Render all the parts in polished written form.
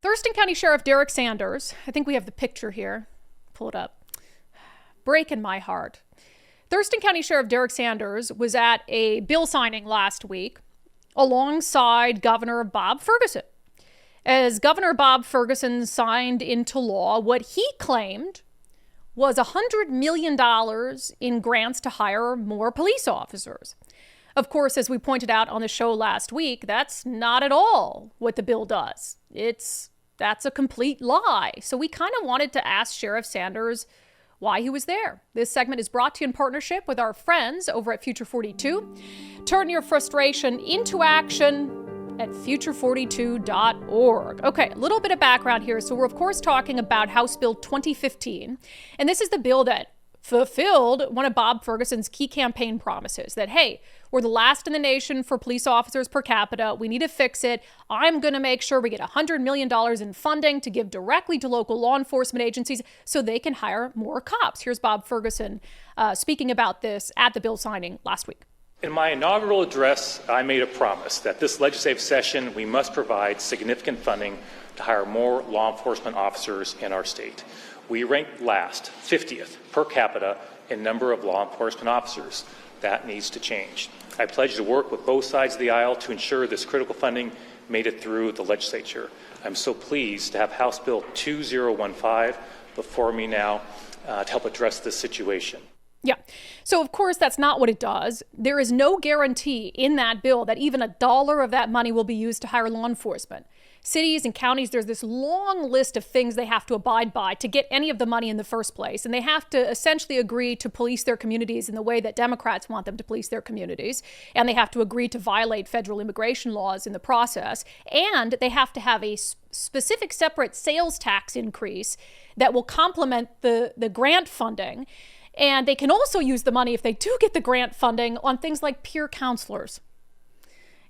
Thurston County Sheriff Derek Sanders, I think we have the picture here. Pull it up. Breaking my heart. Thurston County Sheriff Derek Sanders was at a bill signing last week alongside Governor Bob Ferguson. As Governor Bob Ferguson signed into law what he claimed was $100 million in grants to hire more police officers. Of course, as we pointed out on the show last week, that's not at all what the bill does. That's a complete lie. So we kind of wanted to ask Sheriff Sanders why he was there. This segment is brought to you in partnership with our friends over at Future 42. Turn your frustration into action at future42.org. Okay, a little bit of background here. So we're, of course, talking about House Bill 2015. And this is the bill that fulfilled one of Bob Ferguson's key campaign promises that, hey, we're the last in the nation for police officers per capita. We need to fix it. I'm going to make sure we get $100 million in funding to give directly to local law enforcement agencies so they can hire more cops. Here's Bob Ferguson speaking about this at the bill signing last week. In my inaugural address, I made a promise that this legislative session we must provide significant funding to hire more law enforcement officers in our state. We ranked last, 50th per capita in number of law enforcement officers. That needs to change. I pledge to work with both sides of the aisle to ensure this critical funding made it through the legislature. I'm so pleased to have House Bill 2015 before me now to help address this situation. Yeah. So, of course, that's not what it does. There is no guarantee in that bill that even a dollar of that money will be used to hire law enforcement. Cities and counties, there's this long list of things they have to abide by to get any of the money in the first place. And they have to essentially agree to police their communities in the way that Democrats want them to police their communities. And they have to agree to violate federal immigration laws in the process. And they have to have a specific separate sales tax increase that will complement the grant funding. And they can also use the money, if they do get the grant funding, on things like peer counselors.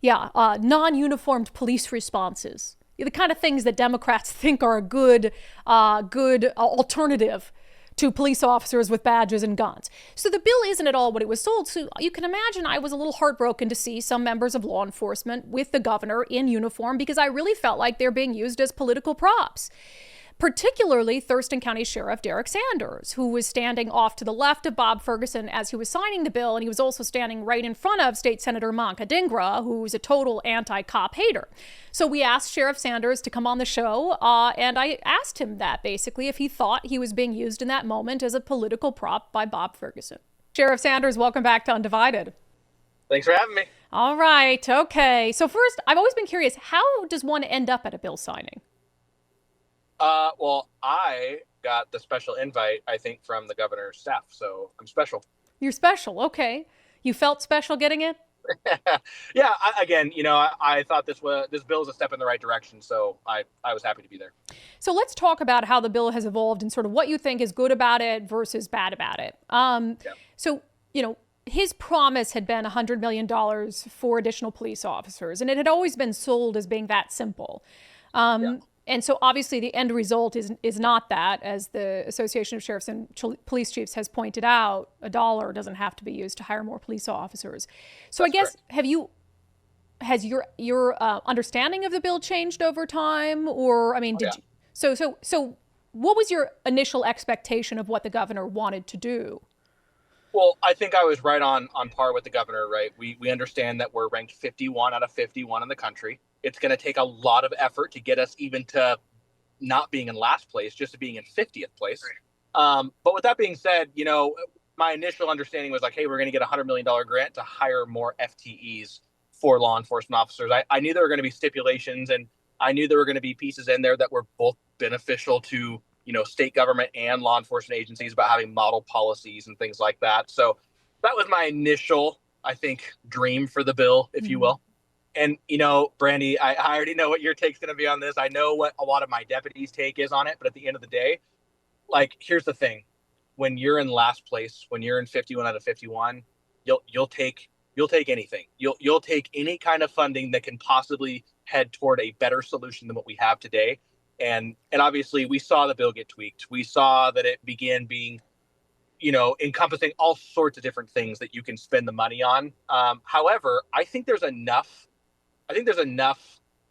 Yeah, non-uniformed police responses. The kind of things that Democrats think are a good alternative to police officers with badges and guns. So the bill isn't at all what it was sold. So you can imagine I was a little heartbroken to see some members of law enforcement with the governor in uniform because I really felt like they're being used as political props. Particularly Thurston County Sheriff Derek Sanders, who was standing off to the left of Bob Ferguson as he was signing the bill, and he was also standing right in front of State Senator Manka Dhingra, who's a total anti-cop hater. So we asked Sheriff Sanders to come on the show, and I asked him that, basically, if he thought he was being used in that moment as a political prop by Bob Ferguson. Sheriff Sanders, welcome back to Undivided. Thanks for having me. All right, okay. So first, I've always been curious, how does one end up at a bill signing? Well, I got the special invite, I think, from the governor's staff, so I'm special. You're special, okay. You felt special getting it? Yeah, I thought this bill is a step in the right direction, so I was happy to be there. So let's talk about how the bill has evolved and sort of what you think is good about it versus bad about it. So, his promise had been $100 million for additional police officers, and it had always been sold as being that simple. And so obviously the end result is not that, as the Association of Sheriffs and Police Chiefs has pointed out. A dollar doesn't have to be used to hire more police officers. So That's I guess, correct. has your understanding of the bill changed over time? Or, I mean, so what was your initial expectation of what the governor wanted to do? Well, I think I was right on par with the governor, right? We understand that we're ranked 51 out of 51 in the country. It's going to take a lot of effort to get us even to not being in last place, just to being in 50th place. But with that being said, my initial understanding was like, hey, we're going to get a $100 million grant to hire more FTEs for law enforcement officers. I knew there were going to be stipulations, and I knew there were going to be pieces in there that were both beneficial to, state government and law enforcement agencies about having model policies and things like that. So that was my initial, I think, dream for the bill, if you will. And, Brandi, I already know what your take's going to be on this. I know what a lot of my deputies' take is on it. But at the end of the day, here's the thing. When you're in last place, when you're in 51 out of 51, you'll take anything. You'll take any kind of funding that can possibly head toward a better solution than what we have today. And obviously, we saw the bill get tweaked. We saw that it began being, encompassing all sorts of different things that you can spend the money on. However, I think there's enough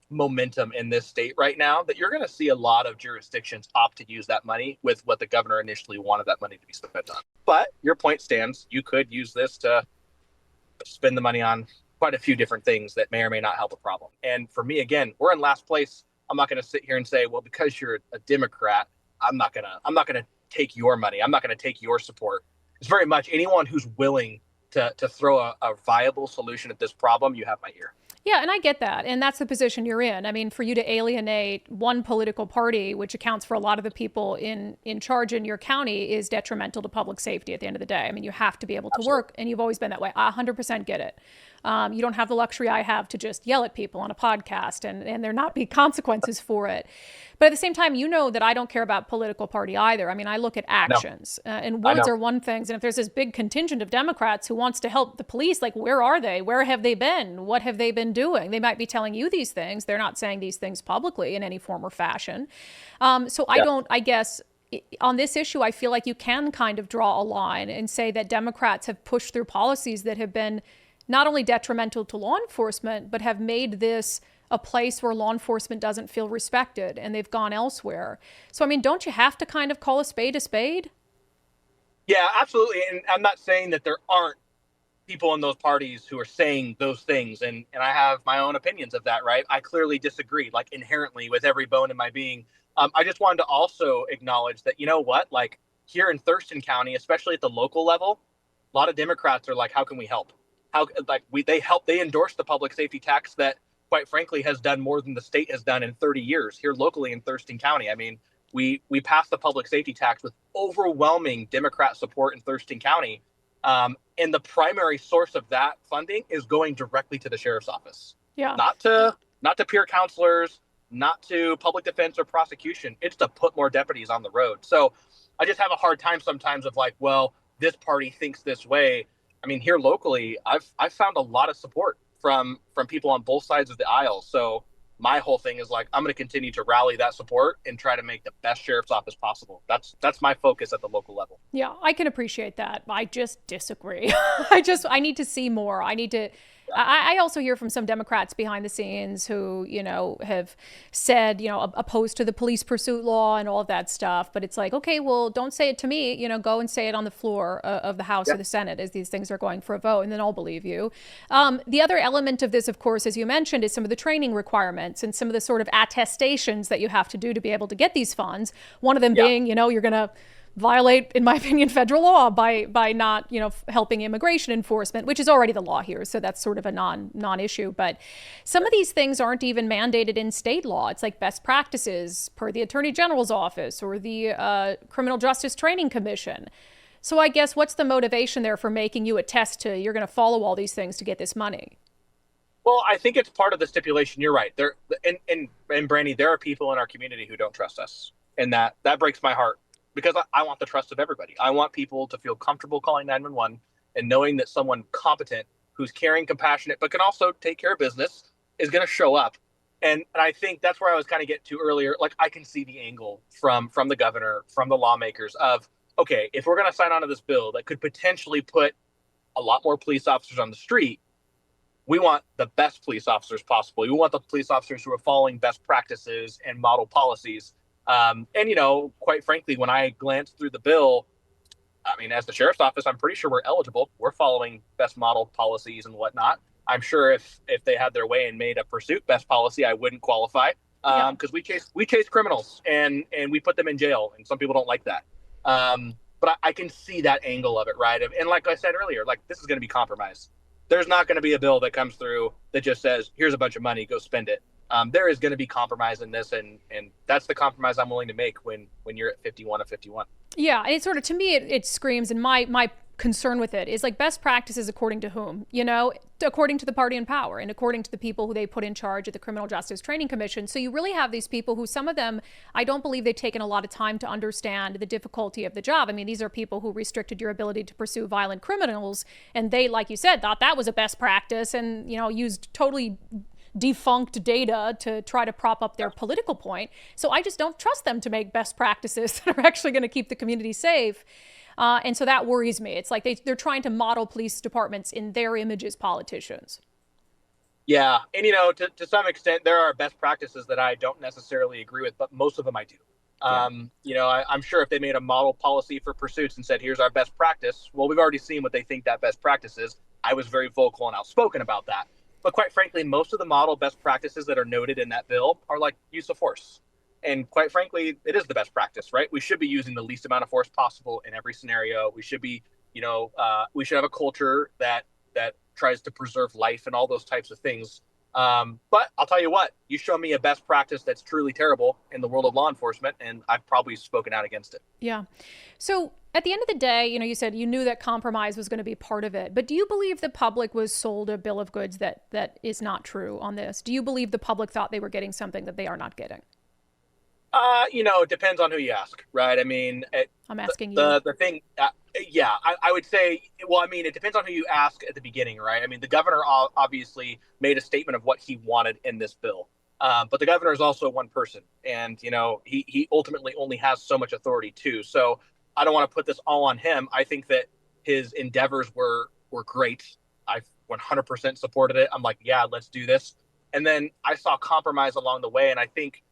momentum in this state right now that you're going to see a lot of jurisdictions opt to use that money with what the governor initially wanted that money to be spent on. But your point stands. You could use this to spend the money on quite a few different things that may or may not help a problem. And for me, again, we're in last place. I'm not going to sit here and say, well, because you're a Democrat, I'm not going to take your money. I'm not going to take your support. It's very much anyone who's willing to throw a viable solution at this problem, you have my ear. Yeah, and I get that. And that's the position you're in. I mean, for you to alienate one political party, which accounts for a lot of the people in charge in your county, is detrimental to public safety at the end of the day. I mean, you have to be able to work, and you've always been that way. I 100% get it. You don't have the luxury I have to just yell at people on a podcast and there not be consequences for it. But at the same time, you know that I don't care about political party either. I mean, I look at actions and words are one thing. And if there's this big contingent of Democrats who wants to help the police, like, where are they? Where have they been? What have they been doing? They might be telling you these things. They're not saying these things publicly in any form or fashion. I guess on this issue, I feel like you can kind of draw a line and say that Democrats have pushed through policies that have been not only detrimental to law enforcement, but have made this a place where law enforcement doesn't feel respected and they've gone elsewhere. So, I mean, don't you have to kind of call a spade a spade? Yeah, absolutely. And I'm not saying that there aren't people in those parties who are saying those things. And I have my own opinions of that, right? I clearly disagree, like, inherently with every bone in my being. I just wanted to also acknowledge that, you know what, like, here in Thurston County, especially at the local level, a lot of Democrats are like, how can we help? They endorse the public safety tax that, quite frankly, has done more than the state has done in 30 years here locally in Thurston County. I mean, we passed the public safety tax with overwhelming Democrat support in Thurston County. And the primary source of that funding is going directly to the sheriff's office. Yeah. Not to peer counselors, not to public defense or prosecution. It's to put more deputies on the road. So I just have a hard time sometimes of like, well, this party thinks this way. I mean, here locally, I've found a lot of support from people on both sides of the aisle. So my whole thing is like, I'm going to continue to rally that support and try to make the best sheriff's office possible. That's my focus at the local level. Yeah, I can appreciate that. I just disagree. I need to see more. I also hear from some Democrats behind the scenes who, have said, opposed to the police pursuit law and all of that stuff. But it's like, okay, well, don't say it to me, go and say it on the floor of the House or the Senate as these things are going for a vote, and then I'll believe you. The other element of this, of course, as you mentioned, is some of the training requirements and some of the sort of attestations that you have to do to be able to get these funds. One of them being, you're going to violate, in my opinion, federal law by not, helping immigration enforcement, which is already the law here. So that's sort of a non-issue. But some of these things aren't even mandated in state law. It's like best practices per the Attorney General's office or the Criminal Justice Training Commission. So I guess what's the motivation there for making you attest to you're going to follow all these things to get this money? Well, I think it's part of the stipulation. You're right. And Brandi, there are people in our community who don't trust us. And that breaks my heart. Because I want the trust of everybody. I want people to feel comfortable calling 911 and knowing that someone competent who's caring, compassionate, but can also take care of business is going to show up. And I think that's where I was kind of getting to earlier. Like, I can see the angle from the governor, from the lawmakers of, okay, if we're going to sign on to this bill that could potentially put a lot more police officers on the street, we want the best police officers possible. We want the police officers who are following best practices and model policies. And, quite frankly, when I glanced through the bill, I mean, as the sheriff's office, I'm pretty sure we're eligible. We're following best model policies and whatnot. I'm sure if they had their way and made a pursuit best policy, I wouldn't qualify because we chase criminals and we put them in jail. And some people don't like that. But I can see that angle of it, right? And like I said earlier, like, this is going to be compromised. There's not going to be a bill that comes through that just says, here's a bunch of money, go spend it. There is going to be compromise in this, and that's the compromise I'm willing to make when you're at 51 of 51. Yeah, and it sort of, to me, it screams, and my concern with it is like best practices according to whom? According to the party in power and according to the people who they put in charge at the Criminal Justice Training Commission. So you really have these people who, some of them, I don't believe they've taken a lot of time to understand the difficulty of the job. I mean, these are people who restricted your ability to pursue violent criminals, and they, like you said, thought that was a best practice and, used totally defunct data to try to prop up their political point. So I just don't trust them to make best practices that are actually going to keep the community safe. And so that worries me. It's like they're trying to model police departments in their image as politicians. Yeah. And, to some extent, there are best practices that I don't necessarily agree with, but most of them I do. Yeah. I'm sure if they made a model policy for pursuits and said, here's our best practice, well, we've already seen what they think that best practice is. I was very vocal and outspoken about that. But quite frankly, most of the model best practices that are noted in that bill are like use of force. And quite frankly, it is the best practice, right? We should be using the least amount of force possible in every scenario. We should be, we should have a culture that tries to preserve life and all those types of things. But I'll tell you what, you show me a best practice that's truly terrible in the world of law enforcement, and I've probably spoken out against it. Yeah. So at the end of the day, you said you knew that compromise was going to be part of it. But do you believe the public was sold a bill of goods that is not true on this? Do you believe the public thought they were getting something that they are not getting? It depends on who you ask, right? I mean, I'm asking you. The thing, yeah, I would say, well, I mean, it depends on who you ask at the beginning, right? I mean, the governor obviously made a statement of what he wanted in this bill. But the governor is also one person, and, he ultimately only has so much authority too. So I don't want to put this all on him. I think that his endeavors were great. I 100% supported it. I'm like, yeah, let's do this. And then I saw compromise along the way, and I think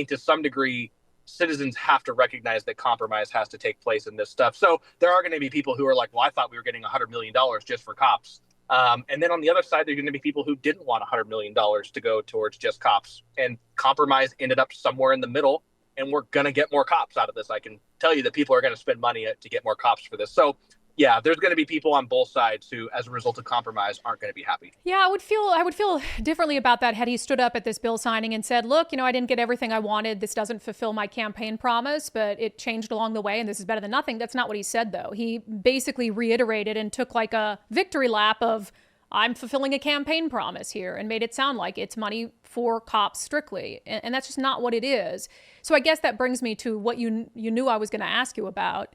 to some degree, citizens have to recognize that compromise has to take place in this stuff. So there are going to be people who are like, well, I thought we were getting $100 million just for cops. And then on the other side, there are going to be people who didn't want $100 million to go towards just cops. And compromise ended up somewhere in the middle. And we're going to get more cops out of this. I can tell you that people are going to spend money to get more cops for this. So yeah, there's going to be people on both sides who, as a result of compromise, aren't going to be happy. Yeah, I would feel differently about that had he stood up at this bill signing and said, look, I didn't get everything I wanted. This doesn't fulfill my campaign promise, but it changed along the way and this is better than nothing. That's not what he said, though. He basically reiterated and took like a victory lap of, I'm fulfilling a campaign promise here, and made it sound like it's money for cops strictly. And that's just not what it is. So I guess that brings me to what you knew I was going to ask you about.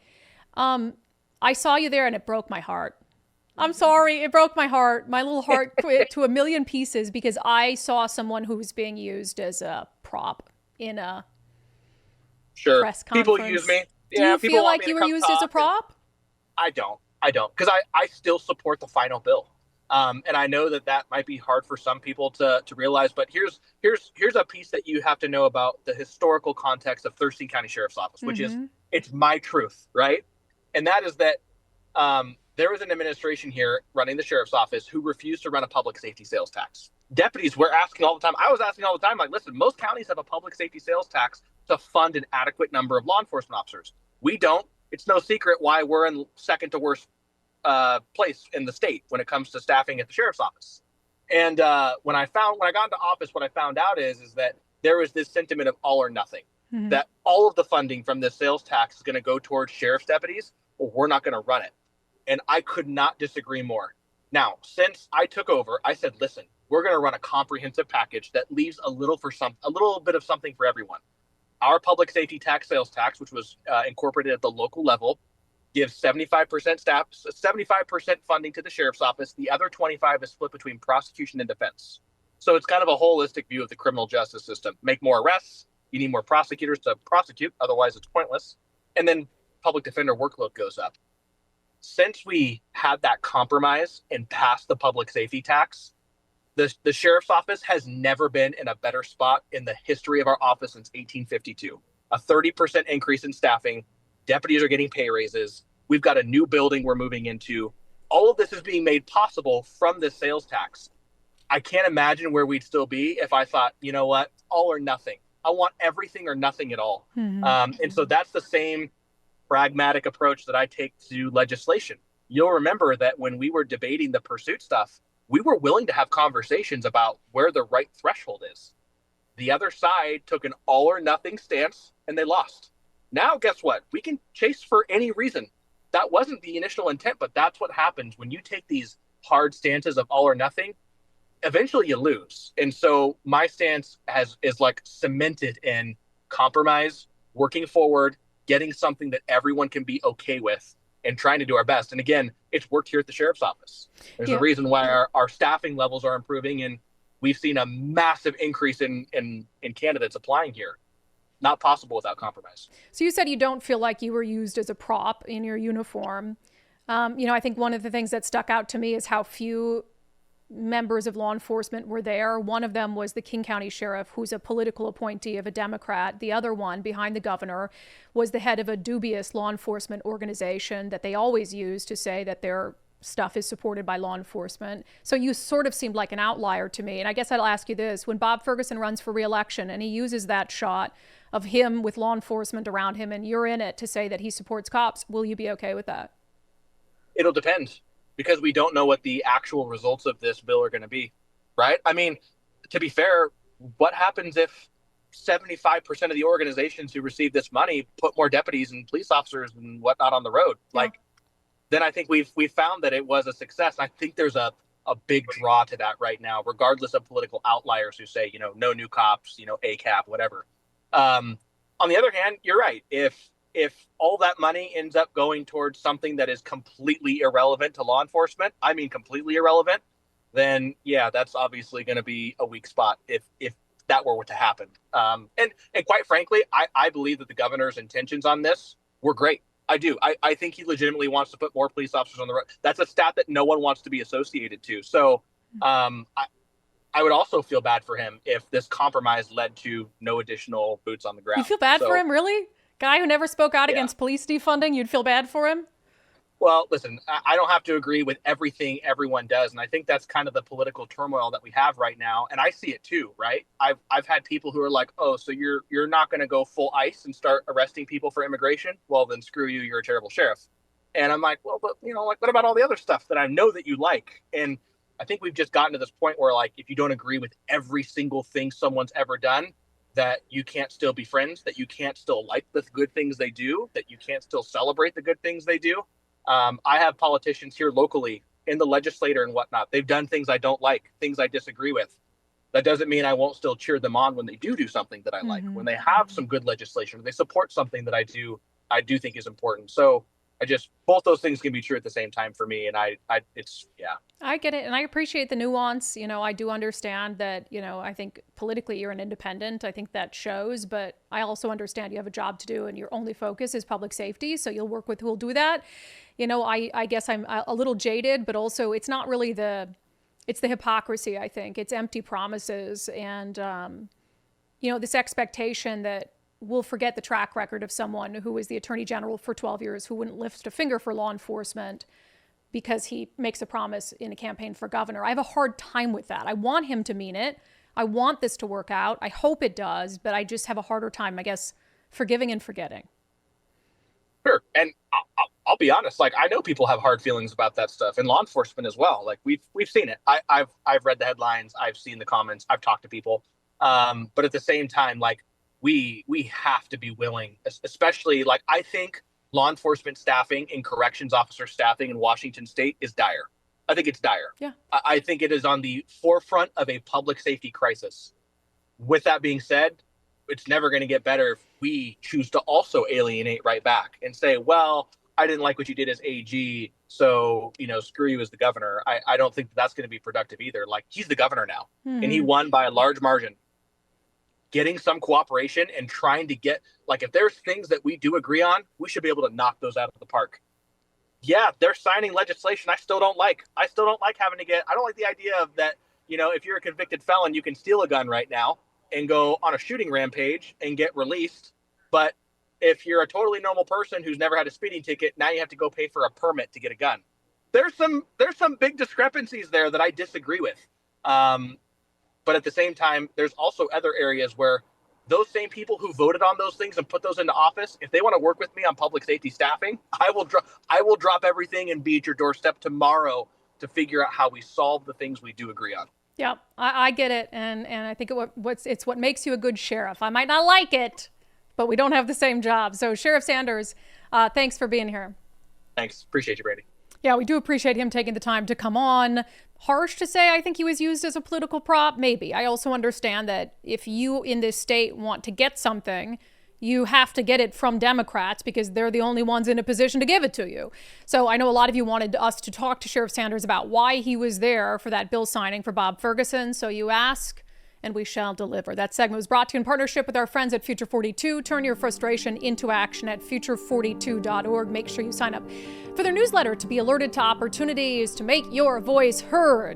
I saw you there and it broke my heart. I'm sorry. It broke my heart. My little heart quit to a million pieces because I saw someone who was being used as a prop in a press conference. People use me. Do you feel like you were used as a prop? I don't. Because I still support the final bill. And I know that might be hard for some people to realize. But here's a piece that you have to know about the historical context of Thurston County Sheriff's Office, which is it's my truth, right? And that is that there was an administration here running the sheriff's office who refused to run a public safety sales tax. Deputies were asking all the time. I was asking all the time, like, listen, most counties have a public safety sales tax to fund an adequate number of law enforcement officers. We don't. It's no secret why we're in second to worst place in the state when it comes to staffing at the sheriff's office. And when I got into office, what I found out is that there was this sentiment of all or nothing, that all of the funding from this sales tax is going to go towards sheriff's deputies, or we're not going to run it. And I could not disagree more. Now, since I took over, I said, listen, we're going to run a comprehensive package that leaves a little bit of something for everyone. Our public safety tax sales tax, which was incorporated at the local level, gives 75% staff, 75% funding to the sheriff's office. The other 25 is split between prosecution and defense. So it's kind of a holistic view of the criminal justice system. Make more arrests. You need more prosecutors to prosecute. Otherwise, it's pointless. And then public defender workload goes up. Since we had that compromise and passed the public safety tax, the sheriff's office has never been in a better spot in the history of our office since 1852. A 30% increase in staffing. Deputies are getting pay raises. We've got a new building we're moving into. All of this is being made possible from this sales tax. I can't imagine where we'd still be if I thought, you know what, all or nothing. I want everything or nothing at all. And so that's the same pragmatic approach that I take to legislation. You'll remember that when we were debating the pursuit stuff, we were willing to have conversations about where the right threshold is. The other side took an all or nothing stance and they lost. Now, guess what? We can chase for any reason. That wasn't the initial intent, but that's what happens when you take these hard stances of all or nothing. Eventually you lose. And so my stance is like cemented in compromise, working forward, getting something that everyone can be okay with, and trying to do our best. And again, it's worked here at the sheriff's office. There's a reason why our staffing levels are improving, and we've seen a massive increase in candidates applying here. Not possible without compromise. So you said you don't feel like you were used as a prop in your uniform. I think one of the things that stuck out to me is how few members of law enforcement were there. One of them was the King County Sheriff, who's a political appointee of a Democrat. The other one, behind the governor, was the head of a dubious law enforcement organization that they always use to say that their stuff is supported by law enforcement. So you sort of seemed like an outlier to me. And I guess I'll ask you this. When Bob Ferguson runs for re-election and he uses that shot of him with law enforcement around him and you're in it to say that he supports cops, will you be okay with that? It'll depend, because we don't know what the actual results of this bill are going to be, right? I mean, to be fair, what happens if 75% of the organizations who receive this money put more deputies and police officers and whatnot on the road? Yeah. Like, then I think we've found that it was a success. I think there's a big draw to that right now, regardless of political outliers who say, no new cops, ACAP, whatever. On the other hand, you're right. If all that money ends up going towards something that is completely irrelevant to law enforcement, I mean completely irrelevant, then yeah, that's obviously going to be a weak spot if that were to happen. And quite frankly, I believe that the governor's intentions on this were great. I do. I think he legitimately wants to put more police officers on the road. That's a stat that no one wants to be associated to. So I would also feel bad for him if this compromise led to no additional boots on the ground. You feel bad for him, really? Guy who never spoke out against police defunding, you'd feel bad for him? Well, listen, I don't have to agree with everything everyone does. And I think that's kind of the political turmoil that we have right now. And I see it too, right? I've had people who are like, oh, so you're not going to go full ICE and start arresting people for immigration? Well, then screw you. You're a terrible sheriff. And I'm like, well, but what about all the other stuff that I know that you like? And I think we've just gotten to this point where, like, if you don't agree with every single thing someone's ever done, that you can't still be friends, that you can't still like the good things they do, that you can't still celebrate the good things they do. I have politicians here locally in the legislature and whatnot. They've done things I don't like, things I disagree with. That doesn't mean I won't still cheer them on when they do something that I like, when they have some good legislation, they support something that I do think is important. So both those things can be true at the same time for me. And I get it. And I appreciate the nuance. I do understand that, I think politically you're an independent. I think that shows, but I also understand you have a job to do and your only focus is public safety. So you'll work with who will do that. I guess I'm a little jaded, but also it's not really it's the hypocrisy, I think. It's empty promises and, this expectation that we'll forget the track record of someone who was the attorney general for 12 years, who wouldn't lift a finger for law enforcement because he makes a promise in a campaign for governor. I have a hard time with that. I want him to mean it. I want this to work out. I hope it does, but I just have a harder time, I guess, forgiving and forgetting. Sure. And I'll be honest, like, I know people have hard feelings about that stuff, and law enforcement as well. Like, we've seen it. I've read the headlines. I've seen the comments. I've talked to people. But at the same time, like, we have to be willing, especially, like, I think law enforcement staffing and corrections officer staffing in Washington state is dire. I think it's dire. Yeah. I think it is on the forefront of a public safety crisis. With that being said, it's never going to get better if we choose to also alienate right back and say, well, I didn't like what you did as AG, so, screw you as the governor. I don't think that's going to be productive either. Like, he's the governor now, and he won by a large margin. Getting some cooperation and trying to get, like, if there's things that we do agree on, we should be able to knock those out of the park. Yeah, they're signing legislation I still don't like. I still don't like I don't like the idea of that, if you're a convicted felon, you can steal a gun right now and go on a shooting rampage and get released. But if you're a totally normal person who's never had a speeding ticket, now you have to go pay for a permit to get a gun. There's some big discrepancies there that I disagree with. But at the same time, there's also other areas where those same people who voted on those things and put those into office, if they want to work with me on public safety staffing, I will drop everything and be at your doorstep tomorrow to figure out how we solve the things we do agree on. Yeah, I get it. And I think it's what makes you a good sheriff. I might not like it, but we don't have the same job. So Sheriff Sanders, thanks for being here. Thanks. Appreciate you, Brandi. Yeah, we do appreciate him taking the time to come on. Harsh to say I think he was used as a political prop? Maybe. I also understand that if you in this state want to get something, you have to get it from Democrats because they're the only ones in a position to give it to you. So I know a lot of you wanted us to talk to Sheriff Sanders about why he was there for that bill signing for Bob Ferguson. So you ask, and we shall deliver. That segment was brought to you in partnership with our friends at Future 42. Turn your frustration into action at future42.org. Make sure you sign up for their newsletter to be alerted to opportunities to make your voice heard.